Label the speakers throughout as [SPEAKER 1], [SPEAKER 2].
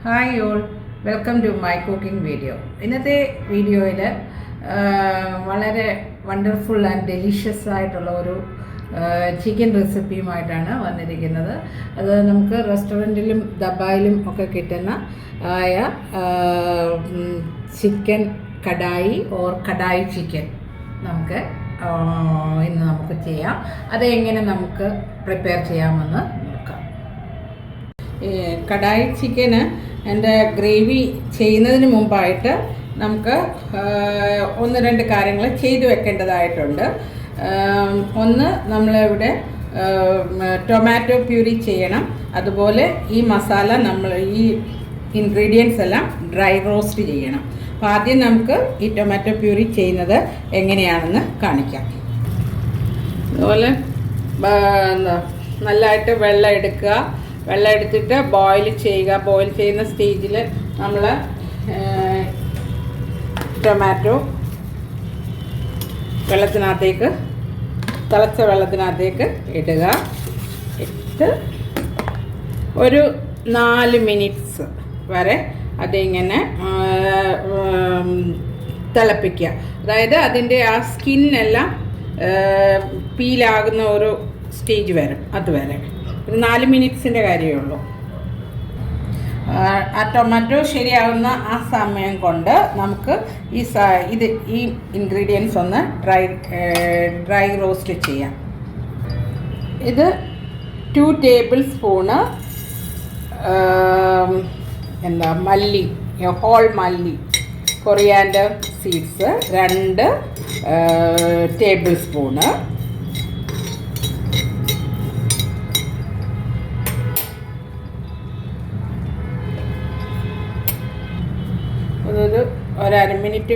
[SPEAKER 1] Hi all, welcome to my cooking video. ഇന്നത്തെ വീഡിയോയിൽ വളരെ വണ്ടർഫുൾ ആൻഡ് ഡെലിഷ്യസ് ആയിട്ടുള്ള ഒരു ചിക്കൻ റെസിപ്പിയുമായിട്ടാണ് വന്നിരിക്കുന്നത്. അത് നമുക്ക് റെസ്റ്റോറൻറ്റിലും ദബായിലും ഒക്കെ കിട്ടുന്ന ആയ chicken kadai or kadai chicken നമുക്ക് ഇന്ന് നമുക്ക് ചെയ്യാം. അതെങ്ങനെ നമുക്ക് പ്രിപ്പയർ ചെയ്യാമെന്ന് നോക്കാം. കടായി ചിക്കന് എൻ്റെ ഗ്രേവി ചെയ്യുന്നതിന് മുമ്പായിട്ട് നമുക്ക് ഒന്ന് രണ്ട് കാര്യങ്ങൾ ചെയ്തു വെക്കേണ്ടതായിട്ടുണ്ട്. ഒന്ന്, നമ്മളിവിടെ ടൊമാറ്റോ പ്യൂരി ചെയ്യണം. അതുപോലെ ഈ മസാല ഈ ഇൻഗ്രീഡിയൻസ് എല്ലാം ഡ്രൈ റോസ്റ്റ് ചെയ്യണം. അപ്പോൾ ആദ്യം നമുക്ക് ഈ ടൊമാറ്റോ പ്യൂരി ചെയ്യുന്നത് എങ്ങനെയാണെന്ന് കാണിക്കാം. അതുപോലെ നല്ലതായിട്ട് വെള്ളം എടുക്കുക. വെള്ളം എടുത്തിട്ട് ബോയിൽ ചെയ്യുക. ബോയിൽ ചെയ്യുന്ന സ്റ്റേജിൽ നമ്മൾ ടൊമാറ്റോ തിളച്ച വെള്ളത്തിനകത്തേക്ക് ഇടുക. ഇട്ട് ഒരു 4 മിനിറ്റ്സ് വരെ അതിങ്ങനെ തിളപ്പിക്കുക. അതായത് അതിൻ്റെ ആ സ്കിന്നെല്ലാം പീലാകുന്ന ഒരു സ്റ്റേജ് വരും. അതുവരെ ഒരു 4 മിനിറ്റ്സിൻ്റെ കാര്യമേ ഉള്ളൂ. ആ ടൊമാറ്റോ ശരിയാവുന്ന ആ സമയം കൊണ്ട് നമുക്ക് ഈ ഇൻഗ്രീഡിയൻസ് ഒന്ന് ഡ്രൈ റോസ്റ്റ് ചെയ്യാം. ഇത് 2 ടേബിൾ സ്പൂണ് മല്ലി, ഹോൾ മല്ലി, കൊറിയാൻഡർ സീഡ്സ് 2 ടേബിൾ സ്പൂണ്, ഒരു 1/2 മിനിറ്റ്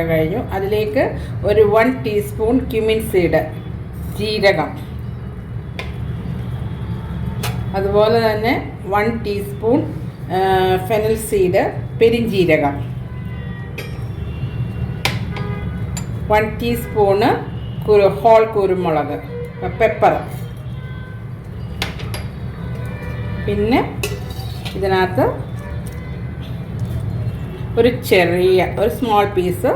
[SPEAKER 1] കഴിഞ്ഞു. അതിലേക്ക് ഒരു 1 ടീസ്പൂൺ ക്യുമിൻ സീഡ്, ജീരകം, അതുപോലെ തന്നെ 1 ടീസ്പൂൺ ഫെനൽ സീഡ്, പെരിഞ്ജീരകം, 1 ടീസ്പൂണ് ഹോൾ കുരുമുളക്, പെപ്പർ. പിന്നെ ഇതിനകത്ത് ഒരു സ്മോൾ പീസ്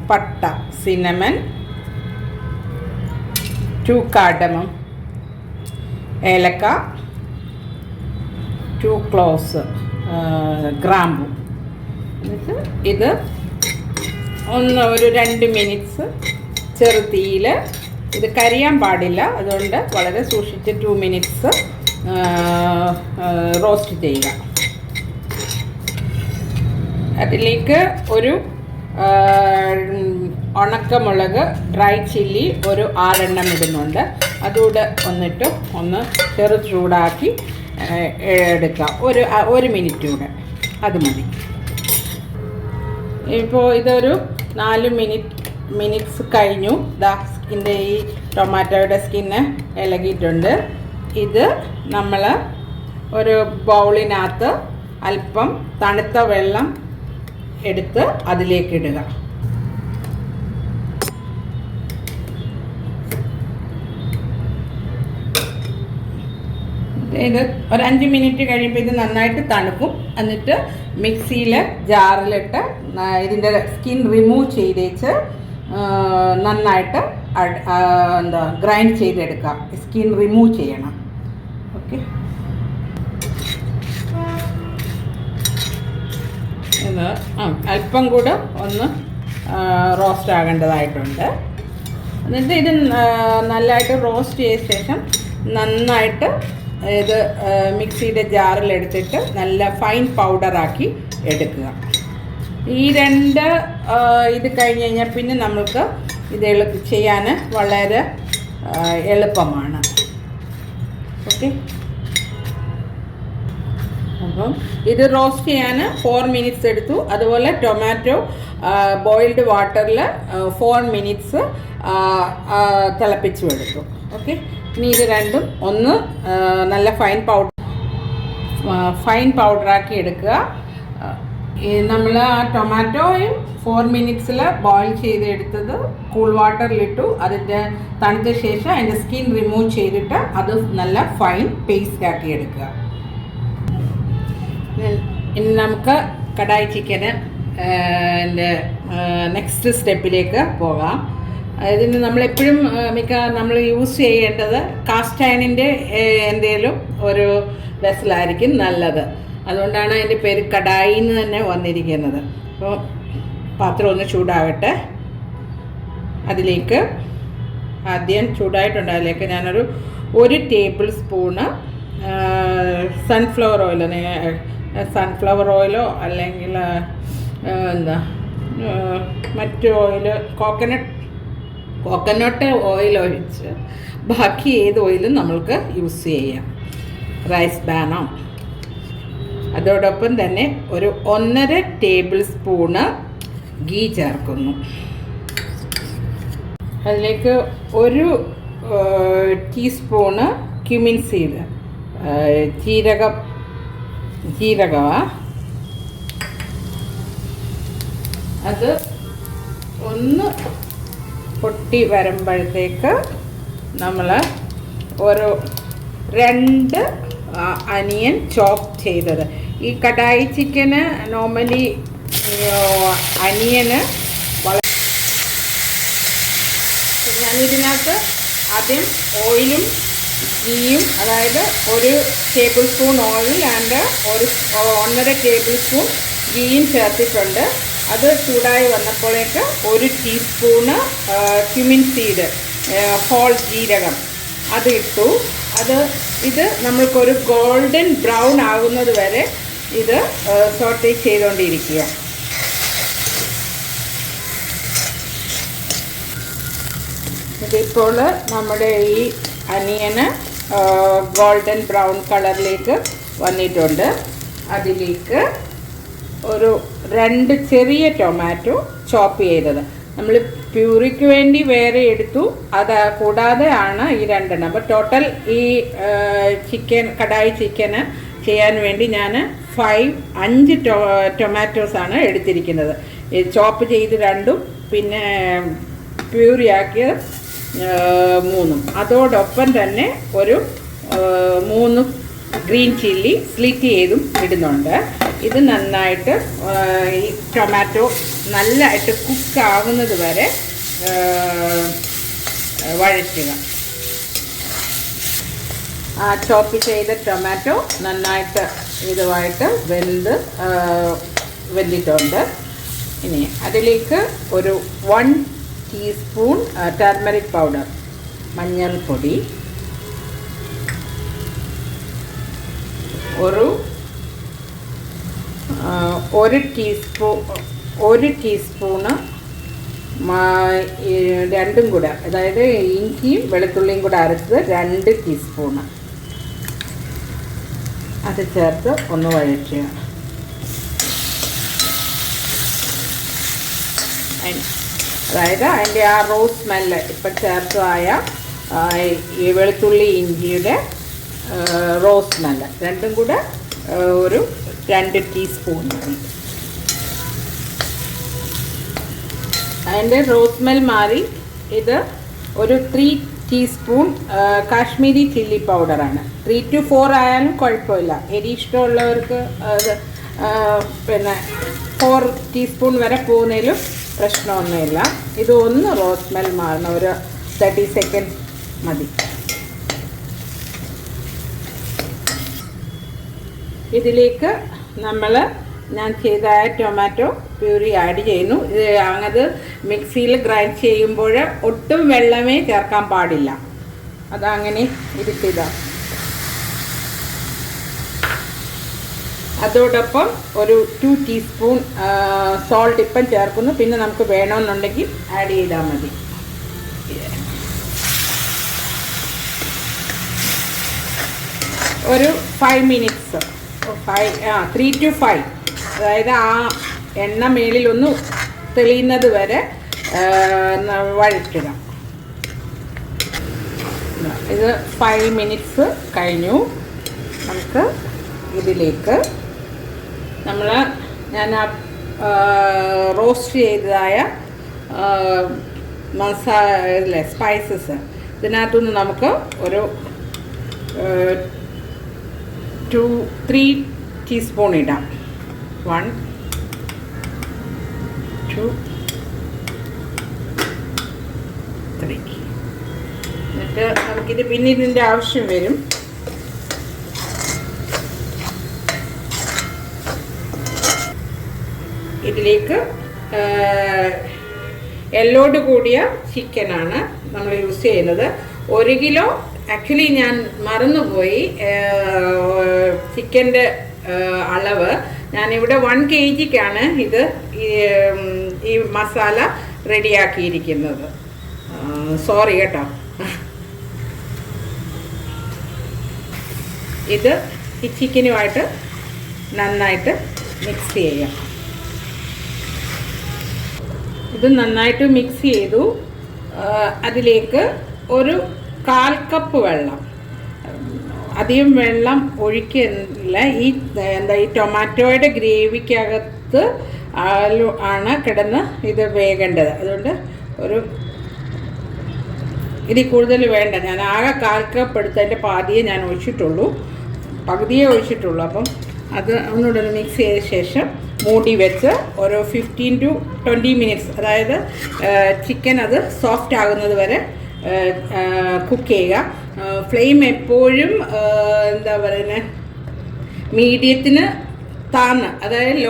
[SPEAKER 1] പട്ട, സിനമൺ, 2 കാർഡമം, ഏലക്ക, 2 ക്ലോവ്സ്, ഗ്രാമ്പു. എന്നിട്ട് ഇത് ഒരു 2 മിനിറ്റ്സ് ചെറുതീയിൽ, ഇത് കരിയാൻ പാടില്ല, അതുകൊണ്ട് വളരെ സൂക്ഷിച്ച് 2 മിനിറ്റ്സ് റോസ്റ്റ് ചെയ്യുക. അതിലേക്ക് ഒരു ഉണക്കമുളക്, ഡ്രൈ ചില്ലി ഒരു 6 എണ്ണം ഇടുന്നുണ്ട്. അതുകൂടെ ഒന്ന് ചെറു ചൂടാക്കി എടുക്കാം. ഒരു മിനിറ്റ് കൂടെ, അത് മതി. ഇപ്പോൾ ഇതൊരു 4 മിനിറ്റ്സ് കഴിഞ്ഞു. ഇതിൻ്റെ ഈ ടൊമാറ്റോയുടെ സ്കിന്ന് ഇളകിയിട്ടുണ്ട്. ഇത് നമ്മൾ ഒരു ബൗളിനകത്ത് അല്പം തണുത്ത വെള്ളം എടുത്ത് അതിലേക്ക് ഇടുക. ഇത് ഒരു 5 മിനിറ്റ് കഴിയുമ്പോൾ ഇത് നന്നായിട്ട് തണുക്കും. എന്നിട്ട് മിക്സിയിൽ ജാറിലിട്ട് ഇതിൻ്റെ സ്കിൻ റിമൂവ് ചെയ്തേച്ച് നന്നായിട്ട് ഗ്രൈൻഡ് ചെയ്തെടുക്കാം. സ്കിൻ റിമൂവ് ചെയ്യണം. ഓക്കെ, ഇത് അല്പം കൂടെ ഒന്ന് റോസ്റ്റ് ആകേണ്ടതായിട്ടുണ്ട്. എന്നിട്ട് ഇത് നല്ലതായിട്ട് റോസ്റ്റ് ചെയ്ത ശേഷം നന്നായിട്ട് ഇത് മിക്സിയുടെ ജാറിലെടുത്തിട്ട് നല്ല ഫൈൻ പൗഡറാക്കി എടുക്കുക. ഈ 2 ഇത് കഴിഞ്ഞ് കഴിഞ്ഞാൽ പിന്നെ നമുക്ക് ഇത് ചെയ്യാൻ വളരെ എളുപ്പമാണ്. ഓക്കെ, അപ്പം ഇത് റോസ്റ്റ് ചെയ്യാൻ 4 മിനിറ്റ്സ് എടുത്തു. അതുപോലെ ടൊമാറ്റോ ബോയിൽഡ് വാട്ടറിൽ 4 മിനിറ്റ്സ് തിളപ്പിച്ചു എടുത്തു. ഓക്കെ, ഇനി ഇത് രണ്ടും ഒന്ന് നല്ല ഫൈൻ പൗഡറാക്കി എടുക്കുക. നമ്മൾ ആ ടൊമാറ്റോയും 4 മിനിറ്റ്സിൽ ബോയിൽ ചെയ്തെടുത്തത് കൂൾ വാട്ടറിലിട്ടു. അതിൻ്റെ തണുത്ത ശേഷം അതിൻ്റെ സ്കിൻ റിമൂവ് ചെയ്തിട്ട് അത് നല്ല ഫൈൻ പേസ്റ്റ് ആക്കി എടുക്കുക. ഇനി നമുക്ക് കടായി ചിക്കന് നെക്സ്റ്റ് സ്റ്റെപ്പിലേക്ക് പോകാം. ഇതിന് നമ്മളെപ്പോഴും നമ്മൾ യൂസ് ചെയ്യേണ്ടത് കാസ്റ്റ് അയണിൻ്റെ എന്തെങ്കിലും ഒരു വെസലായിരിക്കും നല്ലത്. അതുകൊണ്ടാണ് അതിൻ്റെ പേര് കടായി എന്ന് തന്നെ വന്നിരിക്കുന്നത്. അപ്പോൾ പാത്രം ഒന്ന് ചൂടാകട്ടെ. അതിലേക്ക് ആദ്യം ചൂടായിട്ടുണ്ട്. അതിലേക്ക് ഞാനൊരു 1 ടേബിൾ സ്പൂണ് സൺഫ്ലവർ ഓയിലോ അല്ലെങ്കിൽ മറ്റു ഓയിൽ, കോക്കനട്ട് ഓയിൽ ഒഴിച്ച് ബാക്കി ഏത് ഓയിലും നമ്മൾക്ക് യൂസ് ചെയ്യാം. റൈസ് ബ്രാനോ. അതോടൊപ്പം തന്നെ ഒരു 1.5 ടേബിൾ സ്പൂണ് ഗീ ചേർക്കുന്നു. അതിലേക്ക് 1 ടീസ്പൂണ് ക്യുമിൻ സീഡ്, ജീരകമാണ്. അത് ഒന്ന് പൊട്ടി വരുമ്പോഴത്തേക്ക് നമ്മൾ ഒരു 2 അനിയൻ ചോപ്പ് ചെയ്തത്. ഈ കടായി ചിക്കന് നോർമലി അനിയന് ഞാനിതിനകത്ത് ആദ്യം ഓയിലും ഗീയും, അതായത് 1 tablespoon oil and 1.5 tablespoon ഗീയും ചേർത്തിട്ടുണ്ട്. അത് ചൂടായി വന്നപ്പോഴേക്ക് 1 ടീസ്പൂണ് ക്യുമിൻ സീഡ്, ഹോൾ ജീരകം അത് ഇട്ടു. ഇത് നമ്മൾക്കൊരു ഗോൾഡൻ ബ്രൗൺ ആകുന്നത് വരെ ഇത് സോട്ടേ ചെയ്തുകൊണ്ടിരിക്കുക. ഇതിപ്പോൾ നമ്മുടെ ഈ അനിയന് ഗോൾഡൻ ബ്രൗൺ കളറിലേക്ക് വന്നിട്ടുണ്ട്. അതിലേക്ക് ഒരു 2 ചെറിയ ടൊമാറ്റോ ചോപ്പ് ചെയ്തത് നമ്മൾ പ്യൂറിക്ക് വേണ്ടി വേറെ എടുത്തു. അത് കൂടാതെ ആണ് ഈ 2 എണ്ണം. അപ്പോൾ ടോട്ടൽ ഈ കടായി ചിക്കന് ചെയ്യാൻ വേണ്ടി ഞാൻ 5 ടൊമാറ്റോസാണ് എടുത്തിരിക്കുന്നത്. ചോപ്പ് ചെയ്ത് 2, പിന്നെ പ്യൂറിയാക്കിയ 3. അതോടൊപ്പം തന്നെ ഒരു 3 ഗ്രീൻ ചില്ലി സ്ലിറ്റ് ചെയ്തും ഇടുന്നുണ്ട്. ഇത് നന്നായിട്ട് ഈ ടൊമാറ്റോ നല്ലതായിട്ട് കുക്കാകുന്നത് വരെ വഴറ്റുക. ആ ചോപ്പ് ചെയ്ത ടൊമാറ്റോ നന്നായിട്ട് ഇതുമായിട്ട് വെന്തിട്ടുണ്ട്. ഇനി അതിലേക്ക് ഒരു 1 ടീസ്പൂൺ ടർമറിക് പൗഡർ, മഞ്ഞൾപ്പൊടി, ഒരു 1 ടീസ്പൂണ് രണ്ടും കൂടെ, അതായത് ഇഞ്ചിയും വെളുത്തുള്ളിയും കൂടെ അരച്ചത് 2 ടീസ്പൂണ് അത് ചേർത്ത് ഒന്ന് വഴറ്റുക. അതായത് അതിൻ്റെ ആ റോസ് സ്മെല്ല് ഇപ്പം ചേർത്തതായ ഈ വെളുത്തുള്ളി ഇഞ്ചിയുടെ റോസ് സ്മെല്ല് രണ്ടും കൂടെ ഒരു 2 ടീസ്പൂൺ മതി. അതിൻ്റെ റോസ് സ്മെൽ മാറി ഇത് ഒരു 3 ടീസ്പൂൺ കാശ്മീരി ചില്ലി പൗഡറാണ്. 3 to 4 ആയാലും കുഴപ്പമില്ല. എരി ഇഷ്ടമുള്ളവർക്ക് അത് പിന്നെ 4 ടീസ്പൂൺ വരെ പോകുന്നതിലും പ്രശ്നമൊന്നുമില്ല. ഇത് ഒന്ന് റോസ് സ്മെൽ മാറണം, ഒരു 30 സെക്കൻഡ് മതി. ഇതിലേക്ക് ഞാൻ ചെയ്ത ടൊമാറ്റോ പ്യൂരി ആഡ് ചെയ്യുന്നു. അത് മിക്സിയിൽ ഗ്രൈൻഡ് ചെയ്യുമ്പോൾ ഒട്ടും വെള്ളമേ ചേർക്കാൻ പാടില്ല. അതങ്ങനെ ഇരുത്തിയതാ. അതോടൊപ്പം ഒരു 2 ടീസ്പൂൺ സോൾട്ട് ഇപ്പം ചേർക്കുന്നു. പിന്നെ നമുക്ക് വേണമെന്നുണ്ടെങ്കിൽ ആഡ് ചെയ്താൽ മതി. ഒരു 5 മിനിറ്റ്സ്, 3 to 5, അതായത് ആ എണ്ണ മേളിലൊന്ന് തെളിയുന്നത് വരെ വഴറ്റുക. ഇത് 5 മിനിറ്റ്സ് കഴിഞ്ഞു. നമുക്ക് ഇതിലേക്ക് ഞാൻ റോസ്റ്റ് ചെയ്തതായ സ്പൈസസ് ഇതിനകത്തുനിന്ന് നമുക്ക് ഒരു 2-3 ടീസ്പൂൺ ഇടാം. 1 2 3. എന്നിട്ട് നമുക്കിത് പിന്നെ ഇതിൻ്റെ ആവശ്യം വരും. ഇതിലേക്ക് എല്ലോട് കൂടിയ ചിക്കനാണ് നമ്മൾ യൂസ് ചെയ്യുന്നത്. 1 കിലോ. ആക്ച്വലി ഞാൻ മറന്നുപോയി ചിക്കൻ്റെ അളവ്. ഞാനിവിടെ 1 kgക്കാണ് ഇത് ഈ മസാല റെഡിയാക്കിയിരിക്കുന്നത്. സോറി കേട്ടോ. ഇത് ഈ ചിക്കനുമായിട്ട് നന്നായിട്ട് മിക്സ് ചെയ്യാം. ഇത് നന്നായിട്ട് മിക്സ് ചെയ്തു. അതിലേക്ക് ഒരു 1/4 കപ്പ് വെള്ളം, അധികം വെള്ളം ഒഴിക്കുന്നില്ല. ഈ ടൊമാറ്റോയുടെ ഗ്രേവിക്കകത്ത് ആണ് കിടന്ന് ഇത് വേകേണ്ടത്. അതുകൊണ്ട് ഇതിൽ കൂടുതൽ വേണ്ട. ഞാൻ ആകെ 1/4 കപ്പ് എടുത്തതിൻ്റെ പാതിയെ ഞാൻ ഒഴിച്ചിട്ടുള്ളൂ, പകുതിയേ ഒഴിച്ചിട്ടുള്ളൂ. അപ്പം അത് ഒന്നുകൂടെ മിക്സ് ചെയ്ത ശേഷം മൂടി വെച്ച് ഒരു 15 to 20 മിനിറ്റ്സ്, അതായത് ചിക്കൻ അത് സോഫ്റ്റ് ആകുന്നത് വരെ കുക്ക് ചെയ്യുക. ഫ്ലെയിം എപ്പോഴും എന്താ പറയുന്നത്, മീഡിയത്തിന് താന്ന്, അതായത്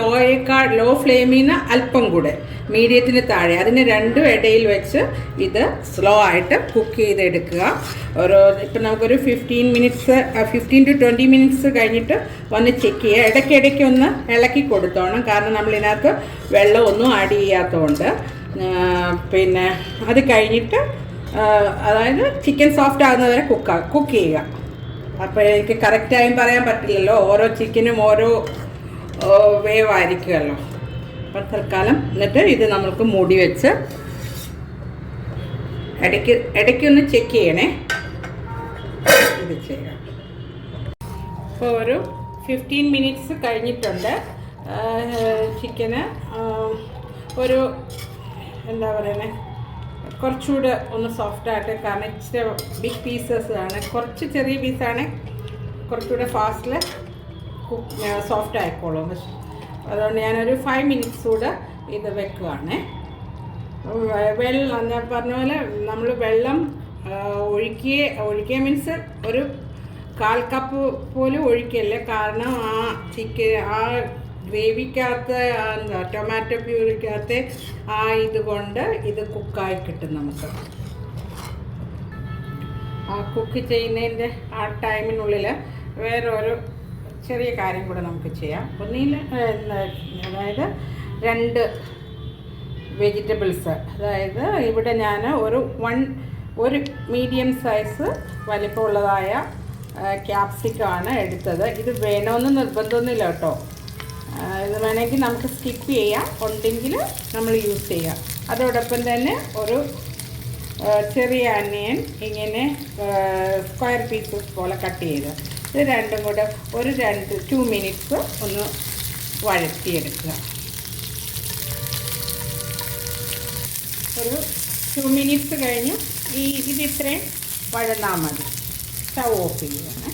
[SPEAKER 1] ലോ ഫ്ലെയിമിൽ നിന്ന് അല്പം കൂടെ മീഡിയത്തിന് താഴെ, അതിന് രണ്ടും ഇടയിൽ വെച്ച് ഇത് സ്ലോ ആയിട്ട് കുക്ക് ചെയ്തെടുക്കുക. ഇപ്പം നമുക്കൊരു 15 to 20 മിനിറ്റ്സ് കഴിഞ്ഞിട്ട് വന്ന് ചെക്ക് ചെയ്യുക. ഇടയ്ക്കിടയ്ക്ക് ഒന്ന് ഇളക്കി കൊടുത്തോണം, കാരണം നമ്മളിതിനകത്ത് വെള്ളമൊന്നും ആഡ് ചെയ്യാത്തതുകൊണ്ട്. പിന്നെ അത് കഴിഞ്ഞിട്ട് അതായത് ചിക്കൻ സോഫ്റ്റ് ആകുന്നവരെ കുക്ക് ചെയ്യുക. അപ്പോൾ എനിക്ക് കറക്റ്റ് ടൈം പറയാൻ പറ്റില്ലല്ലോ, ഓരോ ചിക്കനും ഓരോ വേവായിരിക്കുമല്ലോ. അപ്പം തൽക്കാലം എന്നിട്ട് ഇത് നമുക്ക് മൂടി വെച്ച് ഇടയ്ക്കൊന്ന് ചെക്ക് ചെയ്യണേ. ഇത് ചെയ്യാം. ഇപ്പോൾ ഒരു 15 മിനിറ്റ്സ് കഴിഞ്ഞിട്ടുണ്ട്. ചിക്കന് ഒരു എന്താ പറയുന്നത്, കുറച്ചുകൂടെ ഒന്ന് സോഫ്റ്റായിട്ട്, കാരണം ഇച്ചിരി ബിഗ് പീസസ് ആണ്, കുറച്ച് ചെറിയ പീസാണ് കുറച്ചുകൂടെ ഫാസ്റ്റിൽ സോഫ്റ്റ് ആയിക്കോളും. അതുകൊണ്ട് ഞാനൊരു 5 മിനിറ്റ്സ് കൂടെ ഇത് വെക്കുകയാണ്. വെള്ളം ഞാൻ പറഞ്ഞ പോലെ നമ്മൾ വെള്ളം ഒഴിക്കുക മീൻസ് ഒരു 1/4 കപ്പ് പോലും ഒഴിക്കല്ലേ, കാരണം ആ ഗ്രേവിക്കകത്ത് എന്താ ടൊമാറ്റോ പ്യൂരിക്കകത്ത് ഇതുകൊണ്ട് ഇത് കുക്കായി കിട്ടും. നമുക്ക് ആ കുക്ക് ചെയ്യുന്നതിൻ്റെ ആ ടൈമിനുള്ളിൽ വേറൊരു ചെറിയ കാര്യം കൂടെ നമുക്ക് ചെയ്യാം. ഒന്നിൽ അതായത് 2 വെജിറ്റബിൾസ്, അതായത് ഇവിടെ ഞാൻ ഒരു മീഡിയം സൈസ് വലിപ്പമുള്ളതായ ക്യാപ്സിക്കമാണ് എടുത്തത്. ഇത് വേണമെന്ന് നിർബന്ധമൊന്നുമില്ല കേട്ടോ, ഇത് വേണമെങ്കിൽ നമുക്ക് സ്കിപ്പ് ചെയ്യാം, ഉണ്ടെങ്കിൽ നമ്മൾ യൂസ് ചെയ്യാം. അതോടൊപ്പം തന്നെ ഒരു ചെറിയ അനിയൻ ഇങ്ങനെ സ്ക്വയർ പീസസ് പോലെ കട്ട് ചെയ്ത് ഇത് രണ്ടും കൂടെ ഒരു 2 മിനിറ്റ്സ് ഒന്ന് വഴറ്റിയെടുക്കുക. ഒരു 2 മിനിറ്റ്സ് കഴിഞ്ഞ് ഇത് ഇത്രയും വഴന്നാൽ മതി. സ്റ്റവ് ഓഫ് ചെയ്യുകയാണ്.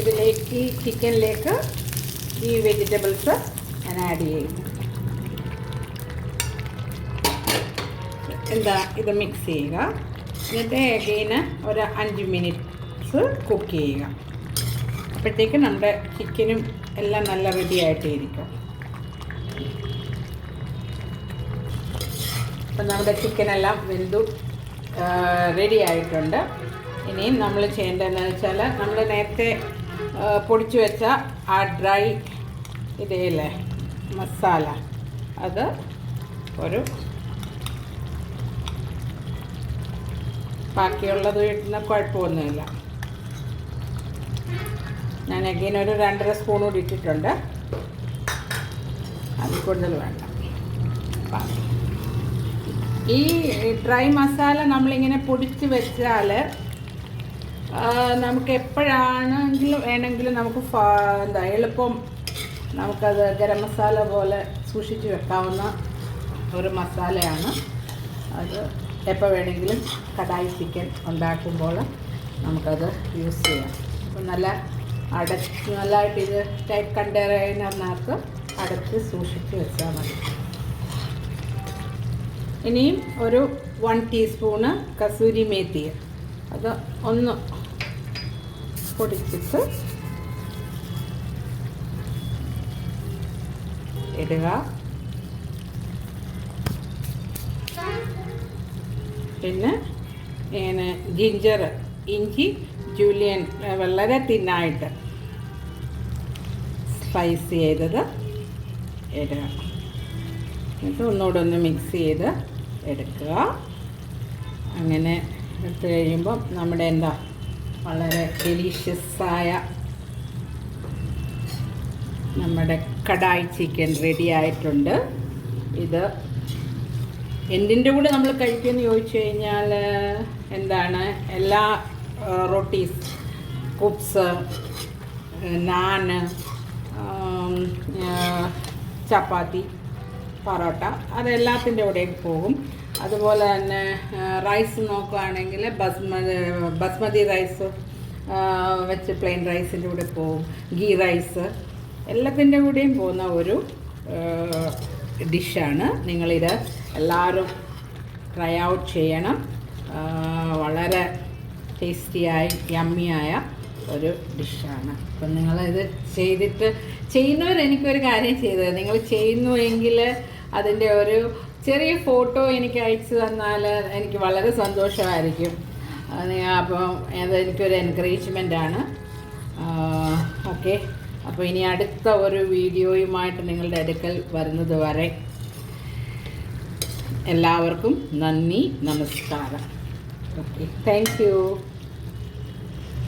[SPEAKER 1] ഇതിലേക്ക് ചിക്കനിലേക്ക് ഈ വെജിറ്റബിൾസ് ഞാൻ ആഡ് ചെയ്യുന്നു. ഇത് മിക്സ് ചെയ്യുക. എന്നിട്ട് അഗെയിന് ഒരു 5 മിനിറ്റ്സ് കുക്ക് ചെയ്യുക. അപ്പോഴത്തേക്ക് നമ്മുടെ ചിക്കനും എല്ലാം നല്ല റെഡി ആയിട്ടിരിക്കും. അപ്പം നമ്മുടെ ചിക്കനെല്ലാം വെന്തു റെഡി ആയിട്ടുണ്ട്. ഇനിയും നമ്മൾ ചെയ്യേണ്ടതെന്ന് വെച്ചാൽ, നമ്മൾ നേരത്തെ പൊടിച്ചു വെച്ച ആ ഡ്രൈ ഇതേല്ലേ മസാല, അത് ബാക്കിയുള്ളത് ഇടുന്ന കുഴപ്പമൊന്നുമില്ല. ഞാൻ അഗെയിൻ ഒരു 2.5 സ്പൂൺ കൂടി ഇട്ടിട്ടുണ്ട്. അതിൽ കൂടുതൽ വേണ്ട. ഈ ഡ്രൈ മസാല നമ്മളിങ്ങനെ പൊടിച്ച് വെച്ചാൽ നമുക്ക് എപ്പോഴാണെങ്കിലും വേണമെങ്കിലും നമുക്ക് എളുപ്പം നമുക്കത് ഗരം മസാല പോലെ സൂക്ഷിച്ച് വെക്കാവുന്ന ഒരു മസാലയാണ് അത്. എപ്പോൾ വേണമെങ്കിലും കടായി ചിക്കൻ ഉണ്ടാക്കുമ്പോൾ നമുക്കത് യൂസ് ചെയ്യാം. അപ്പം നല്ലതായിട്ട് ഇത് ടൈറ്റ് കണ്ടെയ്നറിനകത്ത് അടച്ച് സൂക്ഷിച്ച് വെച്ചാൽ മതി. ഇനിയും ഒരു 1 ടീസ്പൂണ് കസൂരി മേത്തി, അത് ഒന്ന് പൊടിച്ചിട്ട് ഇടുക. പിന്നെ ജിഞ്ചർ, ഇഞ്ചി ജൂലിയൻ വളരെ തിന്നായിട്ട് സ്പൈസ് ചെയ്തത് ഇടുക. എന്നിട്ട് ഒന്നുകൂടെ ഒന്ന് മിക്സ് ചെയ്ത് എടുക്കുക. അങ്ങനെ എടുത്ത് കഴിയുമ്പം നമ്മുടെ വളരെ ഡെലീഷ്യസായ നമ്മുടെ കടായി ചിക്കൻ റെഡി ആയിട്ടുണ്ട്. ഇത് എന്തിൻ്റെ കൂടെ നമ്മൾ കഴിക്കുമെന്ന് ചോദിച്ചു കഴിഞ്ഞാൽ എല്ലാ റൊട്ടീസ്, കുബ്സ്, നാന്, ചപ്പാത്തി, പൊറോട്ട, അതെല്ലാത്തിൻ്റെ കൂടെയും പോകും. അതുപോലെ തന്നെ റൈസ് നോക്കുകയാണെങ്കിൽ ബസ്മതി റൈസ് വെച്ച് പ്ലെയിൻ റൈസിൻ്റെ കൂടെ പോകും. ഗീ റൈസ് എല്ലാത്തിൻ്റെ കൂടെയും പോകുന്ന ഒരു ഡിഷാണ്. നിങ്ങളിത് എല്ലാവരും ട്രൈ ഔട്ട് ചെയ്യണം. വളരെ ടേസ്റ്റിയായി യമ്മിയായ ഒരു ഡിഷാണ്. അപ്പം നിങ്ങളിത് എനിക്കൊരു കാര്യം ചെയ്തത്, നിങ്ങൾ ചെയ്യുന്നുവെങ്കിൽ അതിൻ്റെ ഒരു ചെറിയ ഫോട്ടോ എനിക്ക് അയച്ചു തന്നാൽ എനിക്ക് വളരെ സന്തോഷമായിരിക്കും. അപ്പം അതെനിക്കൊരു എൻകറേജ്മെൻറ്റാണ്. ഓക്കെ, അപ്പോൾ ഇനി അടുത്ത ഒരു വീഡിയോയുമായിട്ട് നിങ്ങളുടെ അടുക്കൽ വരുന്നത് വരെ എല്ലാവർക്കും നന്ദി, നമസ്കാരം. Okay, thank you.